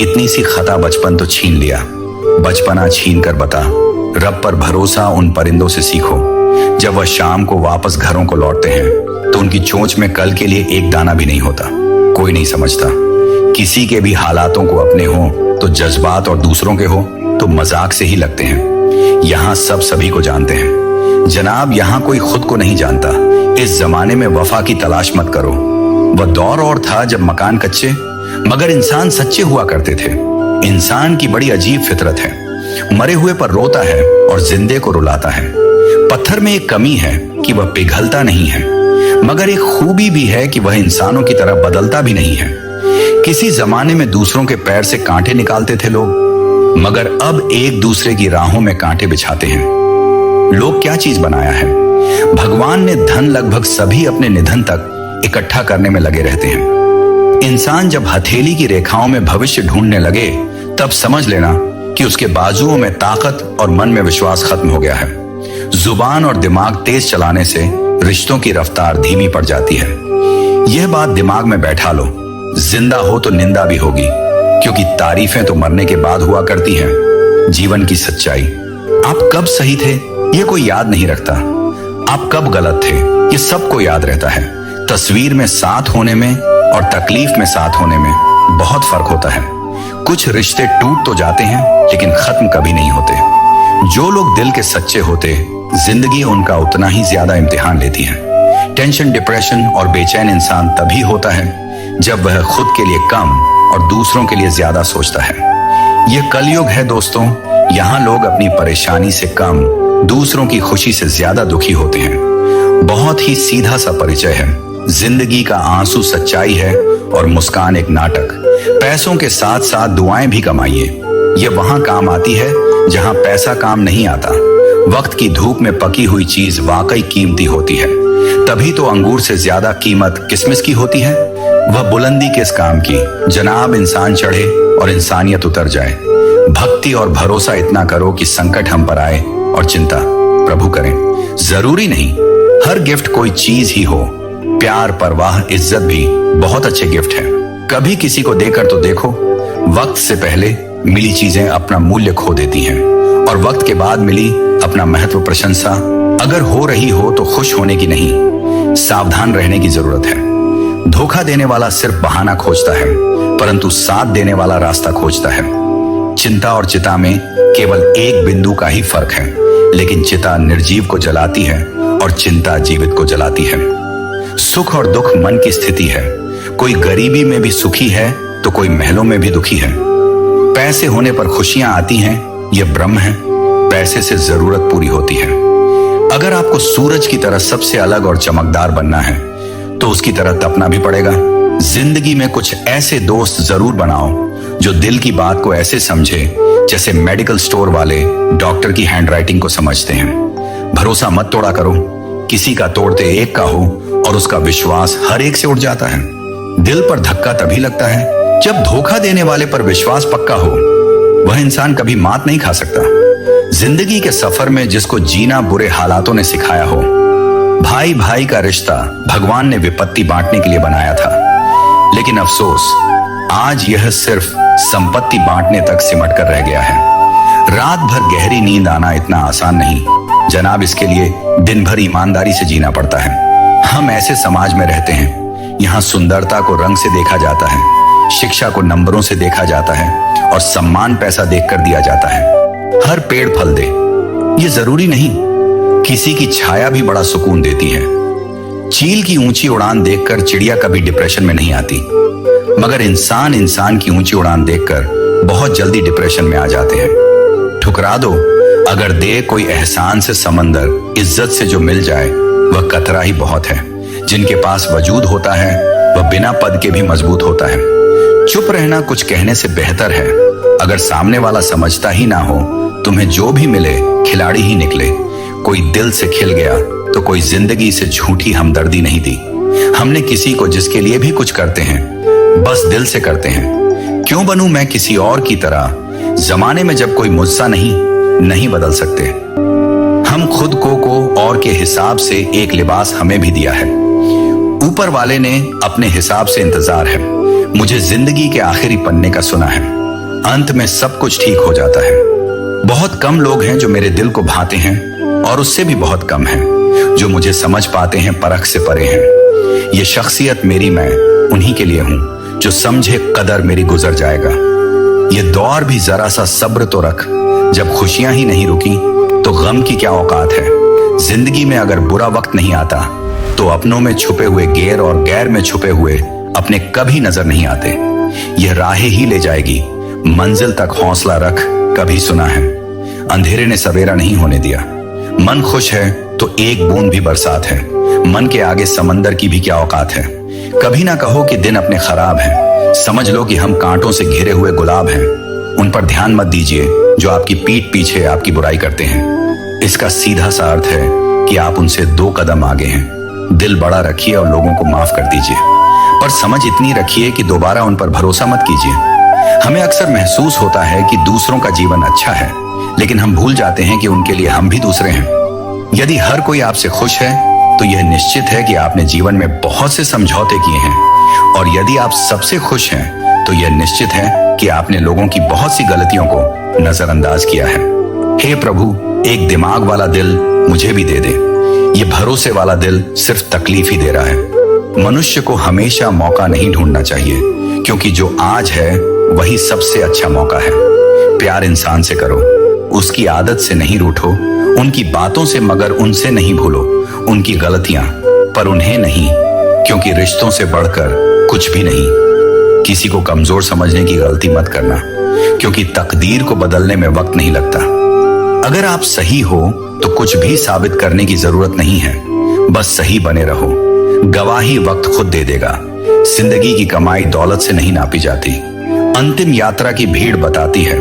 इतनी सी खता बचपन तो छीन लिया। बचपना छीन कर बता, रब पर भरोसा उन परिंदों से सीखो। जब वह शाम को वापस घरों को लौटते हैं तो उनकी चोंच में कल के लिए एक दाना भी नहीं होता। कोई नहीं समझता, किसी के भी हालातों को अपने हो तो जज्बात और दूसरों के हो तो मजाक से ही लगते हैं। यहाँ सब सभी को जानते हैं जनाब, यहाँ कोई खुद को नहीं जानता। इस जमाने में वफा की तलाश मत करो। वह दौर और था जब मकान कच्चे मगर इंसान सच्चे हुआ करते थे। इंसान की बड़ी अजीब फितरत है, मरे हुए पर रोता है और जिंदे को रुलाता है। पत्थर में एक कमी है कि वह पिघलता नहीं है, मगर एक खूबी भी है कि वह इंसानों की तरह बदलता भी नहीं है। किसी जमाने में दूसरों के पैर से कांटे निकालते थे लोग, मगर अब एक दूसरे की राहों में कांटे बिछाते हैं। लोग क्या चीज बनाया है? भगवान ने धन लगभग सभी अपने निधन तक इकट्ठा करने में लगे रहते हैं। इंसान जब हथेली की रेखाओं में भविष्य ढूंढने लगे तब समझ लेना कि उसके बाजुओं में ताकत और मन में विश्वास खत्म हो गया है। जुबान और दिमाग तेज चलाने से रिश्तों की रफ्तार धीमी पड़ जाती है। यह बात दिमाग में बैठा लो, जिंदा हो तो निंदा भी होगी, क्योंकि तारीफें तो मरने के बाद हुआ करती हैं। जीवन की सच्चाई, आप कब सही थे ये कोई याद नहीं रखता, आप कब गलत थे ये सबको याद रहता है। तस्वीर में साथ होने में और तकलीफ में साथ होने में बहुत फर्क होता है। कुछ रिश्ते टूट तो जाते हैं लेकिन खत्म कभी नहीं होते। जो लोग दिल के सच्चे होते, जिंदगी उनका उतना ही ज्यादा इम्तिहान लेती है। टेंशन, डिप्रेशन और बेचैन इंसान तभी होता है जब वह खुद के लिए कम और दूसरों के लिए ज्यादा सोचता है। यह कलयुग है दोस्तों, यहाँ लोग अपनी परेशानी से कम दूसरों की खुशी से ज्यादा दुखी होते हैं। बहुत ही सीधा सा परिचय है, जिंदगी का आंसू सच्चाई है और मुस्कान एक नाटक। पैसों के साथ साथ दुआएं भी कमाइए, यह वहां काम आती है जहां पैसा काम नहीं आता। वक्त की धूप में पकी हुई चीज वाकई कीमती होती है, तभी तो अंगूर से ज्यादा कीमत किसमिस की होती है। वह बुलंदी किस काम की जनाब, इंसान चढ़े और इंसानियत उतर जाए। भक्ति और भरोसा इतना करो कि संकट हम पर आए और चिंता प्रभु करें। जरूरी नहीं हर गिफ्ट कोई चीज ही हो, प्यार, परवाह, इज्जत भी बहुत अच्छे गिफ्ट हैं। कभी किसी को देकर तो देखो, वक्त से पहले मिली चीजें अपना मूल्य खो देती हैं और वक्त के बाद मिली अपना महत्व। प्रशंसा अगर हो रही हो तो खुश होने की नहीं, सावधान रहने की जरूरत है। धोखा देने वाला सिर्फ बहाना खोजता है, परंतु साथ देने वाला रास्ता खोजता है। चिंता और चिता में केवल एक बिंदु का ही फर्क है, लेकिन चिता निर्जीव को जलाती है और चिंता जीवित को जलाती है। सुख और दुख मन की स्थिति है, कोई गरीबी में भी सुखी है तो कोई महलों में भी दुखी है। पैसे होने पर खुशियां आती हैं, यह भ्रम है। पैसे से जरूरत पूरी होती है। अगर आपको सूरज की तरह सबसे अलग और चमकदार बनना है तो उसकी तरह तपना भी पड़ेगा। जिंदगी में कुछ ऐसे दोस्त जरूर बनाओ जो दिल की बात को ऐसे समझे जैसे मेडिकल स्टोर वाले डॉक्टर की हैंडराइटिंग को समझते हैं। भरोसा मत तोड़ा करो, किसी का तोड़ते एक का हो और उसका विश्वास हर एक से उठ जाता है। दिल पर धक्का तभी लगता है जब धोखा देने वाले पर विश्वास पक्का हो, वह इंसान कभी मात नहीं खा सकता। जिंदगी के सफर में जिसको जीना बुरे हालातों ने सिखाया हो, भाई भाई का रिश्ता भगवान ने विपत्ति बांटने के लिए बनाया था, लेकिन अफसोस आज यह सिर्फ संपत्ति बांटने तक सिमट कर रह गया है। रात भर गहरी नींद आना इतना आसान नहीं जनाब, इसके लिए दिन भर ईमानदारी से जीना पड़ता है। हम ऐसे समाज में रहते हैं, यहाँ सुंदरता को रंग से देखा जाता है, शिक्षा को नंबरों से देखा जाता है और सम्मान पैसा देखकर दिया जाता है। हर पेड़ फल दे ये जरूरी नहीं, किसी की छाया भी बड़ा सुकून देती है। चील की ऊंची उड़ान देखकर चिड़िया कभी डिप्रेशन में नहीं आती, मगर इंसान की ऊंची उड़ान देखकर बहुत जल्दी डिप्रेशन में आ जाते हैं। ठुकरा दो अगर दे कोई एहसान से समंदर, इज्जत से जो मिल जाए वह कतरा ही बहुत है। जिनके पास वजूद होता है वह बिना पद के भी मजबूत होता है। चुप रहना कुछ कहने से बेहतर है। अगर सामने वाला समझता ही ना हो, तुम्हें जो भी मिले खिलाड़ी ही निकले। कोई दिल से खिल गया तो कोई जिंदगी से झूठी हमदर्दी नहीं दी। हमने किसी को जिसके लिए भी कुछ करते हैं बस दिल से करते हैं। क्यों बनूं मैं किसी और की तरह, जमाने में जब कोई मुझसा नहीं बदल सकते। हम खुद को और के हिसाब से एक लिबास हमें भी दिया है। ऊपर वाले ने अपने हिसाब से इंतजार है। मुझे जिंदगी के आखिरी पन्ने का सुना है, अंत में सब कुछ ठीक हो जाता है। बहुत कम लोग हैं जो मेरे दिल को भाते हैं और उससे भी बहुत कम हैं जो मुझे समझ पाते हैं, परख से परे हैं। ये शख्सियत मेरी मैं उन्हीं के लिए हूं जो समझे कदर मेरी गुजर जाएगा। ये दौर भी जरा सा सब्र तो रख, जब खुशियां ही नहीं रुकी तो गम की क्या औकात है। जिंदगी में अगर बुरा वक्त नहीं आता तो अपनों में छुपे हुए गैर और गैर में छुपे हुए अपने कभी नजर नहीं आते। यह राहें ही ले जाएगी मंजिल तक, हौसला रख, कभी सुना है। अंधेरे ने सवेरा नहीं होने दिया। मन खुश है तो एक बूंद भी बरसात है। मन के आगे समंदर की भी क्या औकात है। कभी ना कहो कि दिन अपने खराब हैं, समझ लो कि हम कांटों से घिरे हुए गुलाब हैं। उन पर ध्यान मत दीजिए जो आपकी पीठ पीछे आपकी बुराई करते हैं। इसका सीधा सा अर्थ है कि आप उनसे 2 कदम आगे हैं। दिल बड़ा रखिए और लोगों को माफ कर दीजिए, पर समझ इतनी रखिए कि दोबारा उन पर भरोसा मत कीजिए। हमें अक्सर महसूस होता है कि दूसरों का जीवन अच्छा है, लेकिन हम भूल जाते हैं कि उनके लिए हम भी दूसरे हैं। यदि हर कोई आपसे खुश है तो यह निश्चित है कि आपने जीवन में बहुत से समझौते किए हैं, और यदि आप सबसे खुश हैं तो यह निश्चित है कि आपने लोगों की बहुत सी गलतियों को नजरअंदाज किया है। हे प्रभु, एक दिमाग वाला दिल मुझे भी दे दे। ये भरोसे वाला दिल सिर्फ तकलीफ ही दे रहा है। मनुष्य को हमेशा मौका नहीं ढूंढना चाहिए, क्योंकि जो आज है वही सबसे अच्छा मौका है। प्यार इंसान से करो, उसकी आदत से नहीं रूठो, उनकी बातों से मगर उनसे नहीं भूलो। उनकी गलतियां पर उन्हें नहीं, क्योंकि रिश्तों से बढ़कर कुछ भी नहीं। किसी को कमजोर समझने की गलती मत करना, क्योंकि तकदीर को बदलने में वक्त नहीं लगता। अगर आप सही हो तो कुछ भी साबित करने की जरूरत नहीं है, बस सही बने रहो। गवाही वक्त खुद दे देगा। जिंदगी की कमाई दौलत से नहीं नापी जाती, अंतिम यात्रा की भीड़ बताती है।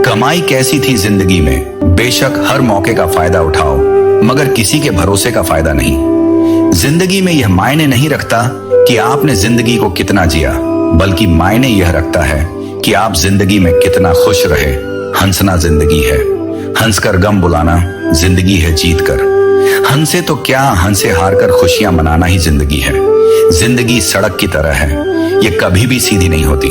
कमाई कैसी थी जिंदगी में, बेशक हर मौके का फायदा उठाओ, मगर किसी के भरोसे का फायदा नहीं। जिंदगी में यह मायने नहीं रखता कि आपने जिंदगी को कितना जिया, बल्कि मायने यह रखता है कि आप जिंदगी में कितना खुश रहे। हंसना जिंदगी है, हंसकर गम बुलाना जिंदगी है जीत कर। हंसे तो क्या, हंसे हार कर खुशियां मनाना ही जिंदगी है। जिंदगी सड़क की तरह है, ये कभी भी सीधी नहीं होती।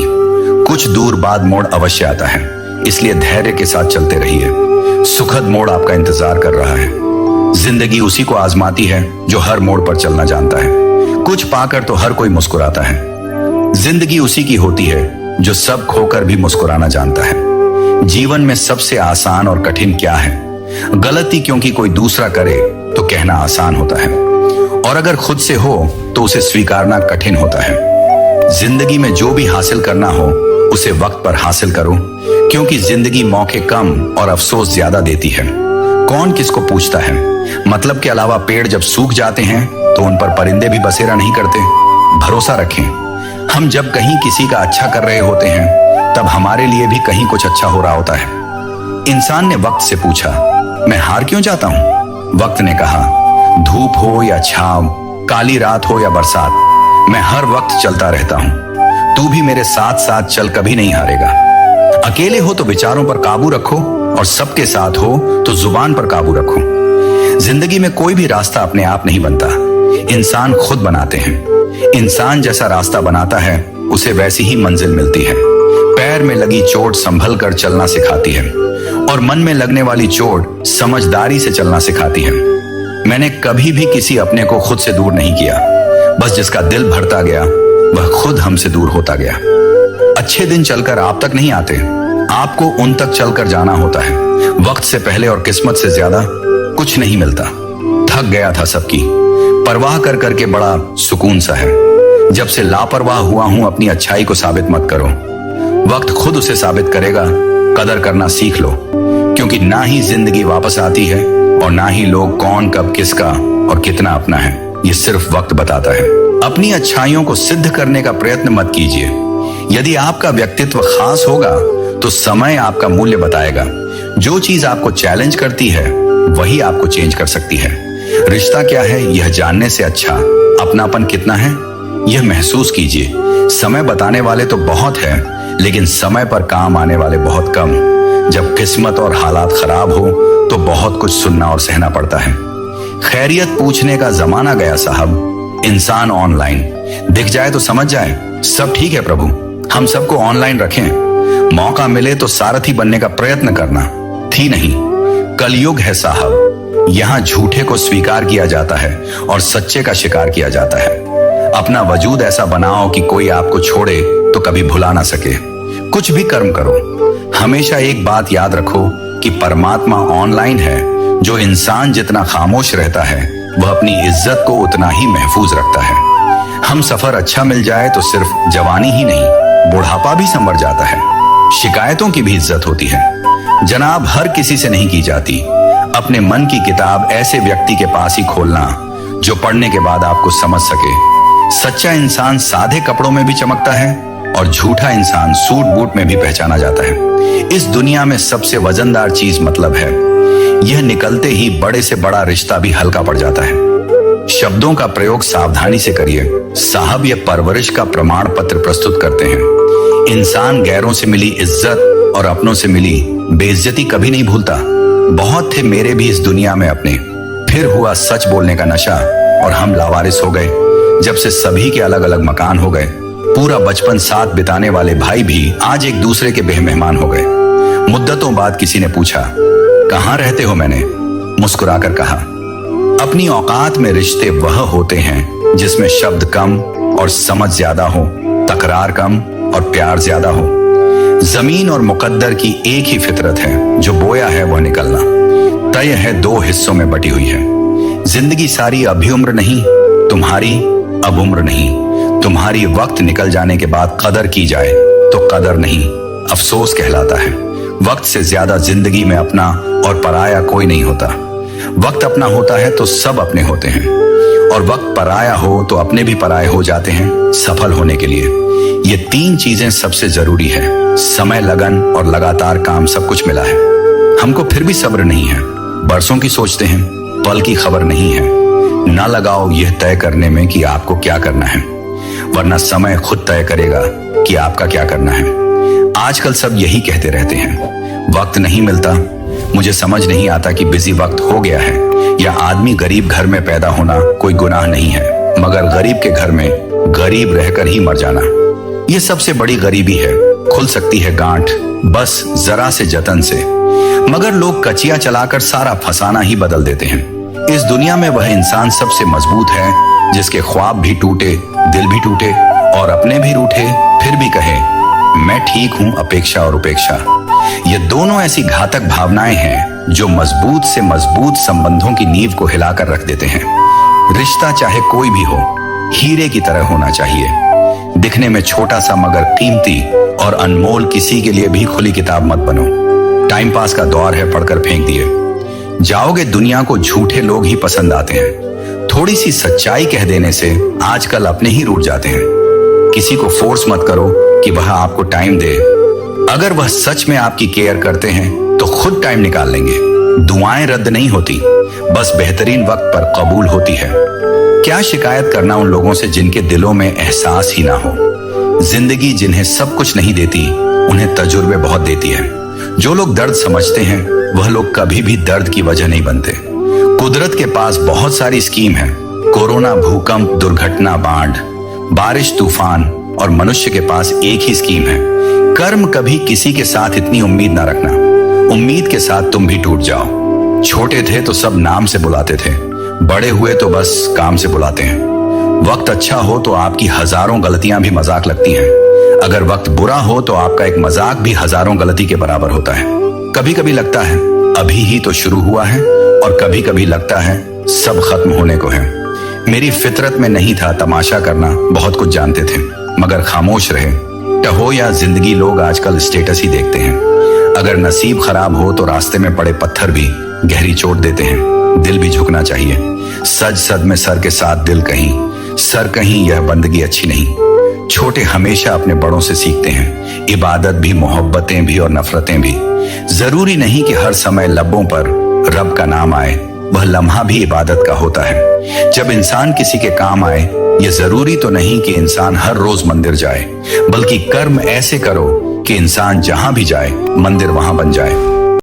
कुछ दूर बाद मोड़ अवश्य आता है, इसलिए धैर्य के साथ चलते रहिए। सुखद मोड़ आपका इंतजार कर रहा है। जिंदगी उसी को आजमाती है जो हर मोड़ पर चलना जानता है। कुछ पाकर तो हर कोई मुस्कुराता है। जिंदगी उसी की होती है जो सब खोकर भी मुस्कुराना जानता है। जीवन में सबसे आसान और कठिन क्या है? गलती क्योंकि कोई दूसरा करे तो कहना आसान होता है, और अगर खुद से हो तो उसे स्वीकारना कठिन होता है। जिंदगी में जो भी हासिल करना हो उसे वक्त पर हासिल करो, क्योंकि जिंदगी मौके कम और अफसोस ज्यादा देती है। कौन किसको पूछता है? मतलब के अलावा पेड़ जब सूख जाते हैं तो उन पर परिंदे भी बसेरा नहीं करते। भरोसा रखें, हम जब कहीं किसी का अच्छा कर रहे होते हैं तब हमारे लिए भी कहीं कुछ अच्छा हो रहा होता है। इंसान ने वक्त से पूछा, मैं हार क्यों जाता हूं? वक्त ने कहा, धूप हो या छाव, काली रात हो या बरसात, मैं हर वक्त चलता रहता हूं। तू भी मेरे साथ साथ चल, कभी नहीं हारेगा। अकेले हो तो विचारों पर काबू रखो, और सबके साथ हो तो जुबान पर काबू रखो। जिंदगी में कोई भी रास्ता अपने आप नहीं बनता, इंसान खुद बनाते हैं। इंसान जैसा रास्ता बनाता है उसे वैसी ही मंजिल मिलती है। पैर में लगी चोट संभल कर चलना सिखाती है, और मन में लगने वाली चोट समझदारी से चलना सिखाती है। मैंने कभी भी किसी अपने को खुद से दूर नहीं किया, बस जिसका दिल भरता गया वह खुद हमसे दूर होता गया। अच्छे दिन चलकर आप तक नहीं आते, आपको उन तक चलकर जाना होता है। वक्त से पहले और किस्मत से ज्यादा कुछ नहीं मिलता। थक गया था सबकी परवाह कर करके, बड़ा सुकून सा है। जब से लापरवाह हुआ हूं, अपनी अच्छाई को साबित मत करो, वक्त खुद उसे साबित करेगा। कदर करना सीख लो, क्योंकि ना ही जिंदगी वापस आती है और ना ही लोग कौन कब किसका और कितना अपना है, ये सिर्फ वक्त बताता है। अपनी अच्छाइयों को सिद्ध करने का प्रयत्न मत कीजिए। यदि आपका व्यक्तित्व खास होगा तो समय आपका मूल्य बताएगा। जो चीज आपको चैलेंज करती है वही आपको चेंज कर सकती है। रिश्ता क्या है यह जानने से अच्छा अपनापन कितना है यह महसूस कीजिए। समय बताने वाले तो बहुत हैं, लेकिन समय पर काम आने वाले बहुत कम। जब किस्मत और हालात खराब हो तो बहुत कुछ सुनना और सहना पड़ता है। खैरियत पूछने का जमाना गया साहब। इंसान ऑनलाइन दिख जाए तो समझ जाए सब ठीक है प्रभु। हम सबको ऑनलाइन रखें, मौका मिले तो सारथी बनने का प्रयत्न करना। थी नहीं, कलयुग है साहब। यहाँ झूठे को स्वीकार किया जाता है और सच्चे का शिकार किया जाता है। अपना वजूद ऐसा बनाओ कि कोई आपको छोड़े तो कभी भुला ना सके। कुछ भी कर्म करो, हमेशा एक बात याद रखो कि परमात्मा ऑनलाइन है। जो इंसान जितना खामोश रहता है वह अपनी इज्जत को उतना ही महफूज रखता है। हम सफर अच्छा मिल जाए तो सिर्फ जवानी ही नहीं, बुढ़ापा भी संवर जाता है। शिकायतों की भी इज्जत होती है जनाब, हर किसी से नहीं की जाती। अपने मन की किताब ऐसे व्यक्ति के पास ही खोलना जो पढ़ने के बाद आपको समझ सके। सच्चा इंसान सादे कपड़ों में भी चमकता है और झूठा इंसान सूट बूट में भी पहचाना जाता है। इस दुनिया में सबसे वजनदार चीज मतलब है। यह निकलते ही बड़े से बड़ा रिश्ता भी हल्का पड़ जाता है। शब्दों का प्रयोग सावधानी से करिए साहब, यह परवरिश का प्रमाण पत्र प्रस्तुत करते हैं। इंसान गैरों से मिली इज्जत और अपनों से मिली बेइज्जती कभी नहीं भूलता। बहुत थे मेरे भी इस दुनिया में अपने, फिर हुआ सच बोलने का नशा और हम लावारिस हो गए। जब से सभी के अलग अलग मकान हो गए, पूरा बचपन साथ बिताने वाले भाई भी आज एक दूसरे के बेमेहमान हो गए। मुद्दतों बाद किसी ने पूछा कहाँ रहते हो, मैंने मुस्कुराकर कहा अपनी औकात में रिश्ते वह होते हैं जिसमें शब्द कम और समझ ज्यादा हो, तकरार कम और प्यार ज्यादा हो। जमीन और मुकद्दर की एक ही फितरत है, जो बोया है वह निकलना तय है, दो हिस्सों में बटी हुई है। जिंदगी सारी अभी उम्र नहीं, तुम्हारी अब उम्र नहीं। तुम्हारी वक्त निकल जाने के बाद कदर की जाए तो कदर नहीं, अफसोस कहलाता है। वक्त से ज्यादा जिंदगी में अपना और पराया कोई नहीं होता। वक्त अपना होता है तो सब अपने होते हैं, और वक्त पराया हो तो अपने भी पराये हो जाते हैं सफल होने के लिए। ये तीन चीजें सबसे जरूरी है, समय, लगन और लगातार काम। सब कुछ मिला है, हमको फिर भी सब्र नहीं है। बरसों की सोचते हैं, पल की खबर नहीं है। ना लगाओ यह तय करने में कि आपको क्या करना है, वरना समय खुद तय करेगा कि आपका क्या करना है। आजकल सब यही कहते रहते हैं, वक्त नहीं मिलता। मुझे समझ नहीं आता कि बिजी वक्त हो गया है या आदमी गरीब घर में पैदा होना कोई गुनाह नहीं है, मगर गरीब के घर में गरीब रहकर ही मर जाना ये सबसे बड़ी गरीबी है। खुल सकती है गांठ बस जरा से जतन से, मगर लोग कचिया चलाकर सारा फसाना ही बदल देते हैं। इस दुनिया में वह इंसान सबसे मजबूत है जिसके ख्वाब भी टूटे, दिल भी टूटे और अपने भी रूठे, फिर भी कहे मैं ठीक हूं। अपेक्षा और उपेक्षा, ये दोनों ऐसी घातक भावनाएं हैं जो मजबूत से मजबूत संबंधों की नींव को हिलाकर रख देते हैं। रिश्ता चाहे कोई भी हो, हीरे की तरह होना चाहिए। दिखने में छोटा सा मगर कीमती और अनमोल। किसी के लिए भी खुली किताब मत बनो। टाइम पास का दौर है, पढ़कर फेंक दिए जाओगे। दुनिया को झूठे लोग ही पसंद आते हैं। थोड़ी सी सच्चाई कह देने से आजकल अपने ही रूठ जाते हैं। किसी को फोर्स मत करो कि वह आपको टाइम दे। अगर वह सच में आपकी केयर करते हैं तो खुद टाइम निकाल लेंगे। दुआएं रद्द नहीं होती, बस बेहतरीन वक्त पर कबूल होती है। क्या शिकायत करना उन लोगों से जिनके दिलों में एहसास ही ना हो। जिंदगी जिन्हें सब कुछ नहीं देती, उन्हें तजुर्बे बहुत देती है। जो लोग दर्द समझते हैं वह लोग कभी भी दर्द की वजह नहीं बनते। कुदरत के पास बहुत सारी स्कीम है। कोरोना, भूकंप, दुर्घटना, बाढ़, बारिश, तूफान, और मनुष्य के पास एक ही स्कीम है। कर्म कभी किसी के साथ इतनी उम्मीद ना रखना। उम्मीद के साथ तुम भी टूट जाओ। छोटे थे तो सब नाम से बुलाते थे, बड़े हुए तो बस काम से बुलाते हैं। वक्त अच्छा हो तो आपकी हजारों गलतियां भी मजाक लगती हैं। अगर वक्त बुरा हो तो आपका एक मजाक भी हजारों गलती के बराबर होता है। कभी कभी लगता है अभी ही तो शुरू हुआ है, और कभी कभी लगता है सब खत्म होने को है। मेरी फितरत में नहीं था तमाशा करना, बहुत कुछ जानते थे मगर खामोश रहे। टहो या जिंदगी, लोग आजकल स्टेटस ही देखते हैं। अगर नसीब खराब हो तो रास्ते में पड़े पत्थर भी गहरी चोट देते हैं। दिल भी झुकना चाहिए। सज सद में सर के साथ दिल कहीं, सर कहीं, यह बंदगी अच्छी नहीं। छोटे हमेशा अपने बड़ों से सीखते हैं। इबादत भी, मोहब्बतें भी और नफरतें भी। जरूरी नहीं कि हर समय लबों पर रब का नाम आए, वह लम्हा भी इबादत का होता है। जब इंसान किसी के काम आए, यह जरूरी तो नहीं कि इंसान हर रोज मंदिर जाए, बल्कि कर्म ऐसे करो कि इंसान जहां भी जाए मंदिर वहां बन जाए।